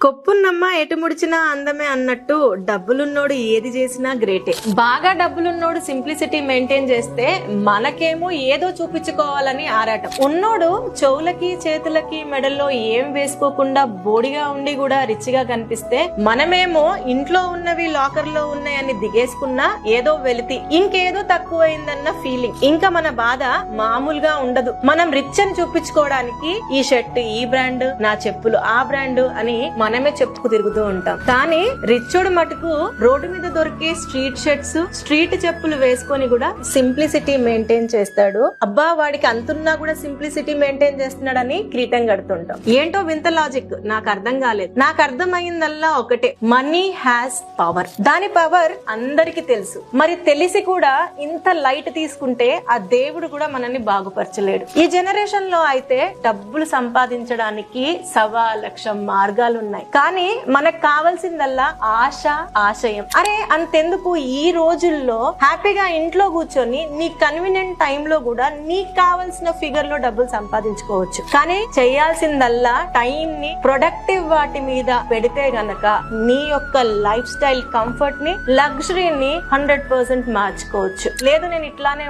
కొప్పున్నమ్మ ఎటు ముడిచినా అందమే అన్నట్టు డబ్బులున్నోడు ఏది చేసినా గ్రేటే. బాగా డబ్బులున్నోడు సింప్లిసిటీ మెయింటైన్ చేస్తే మనకేమో ఏదో చూపించుకోవాలని ఆరాటం. ఉన్నోడు చెవులకి చేతులకి మెడల్లో ఏం వేసుకోకుండా బోడిగా ఉండి కూడా రిచ్ గా కనిపిస్తే మనమేమో ఇంట్లో ఉన్నవి లాకర్ లో ఉన్నాయని దిగేసుకున్నా ఏదో వెలితి ఇంకేదో తక్కువైందన్న ఫీలింగ్. ఇంకా మన బాధ మామూలుగా ఉండదు. మనం రిచ్ అని చూపించుకోవడానికి ఈ షర్ట్ ఈ బ్రాండ్, నా చెప్పులు ఆ బ్రాండ్ అని మనమే చెప్పుకు తిరుగుతూ ఉంటాం. కానీ రిచ్చుడు మటుకు రోడ్డు మీద దొరికే స్ట్రీట్ షర్ట్స్ స్ట్రీట్ చెప్పులు వేసుకొని కూడా సింప్లిసిటీ మెయింటైన్ చేస్తాడు. అబ్బా వాడికి అంతున్నా కూడా సింప్లిసిటీ మెయింటైన్ చేస్తున్నాడని క్రీటం కడుతుంటాం. ఏంటో వింత లాజిక్ నాకు అర్థం కాలేదు. నాకు అర్థమైందల్లా ఒకటే, మనీ హ్యాస్ పవర్. దాని పవర్ అందరికి తెలుసు. మరి తెలిసి కూడా ఇంత లైట్ తీసుకుంటే ఆ దేవుడు కూడా మనల్ని బాగుపరచలేడు. ఈ జనరేషన్ లో అయితే డబ్బులు సంపాదించడానికి 1,00,000 మార్గాలు ఉన్నాయి. కానీ మనకు కావాల్సిందల్లా ఆశ, ఆశయం. అరే అంతెందుకు, ఈ రోజుల్లో హ్యాపీగా ఇంట్లో కూర్చొని నీ కన్వీనియంట్ టైం లో కూడా నీకు కావాల్సిన ఫిగర్ లో డబ్బులు సంపాదించుకోవచ్చు. కానీ చేయాల్సిందల్లా టైం ని ప్రొడక్టివ్ వాటి మీద పెడితే గనక నీ యొక్క లైఫ్ స్టైల్ కంఫర్ట్ ని, లగ్జరీని 100% మార్చుకోవచ్చు. లేదు నేను ఇట్లానే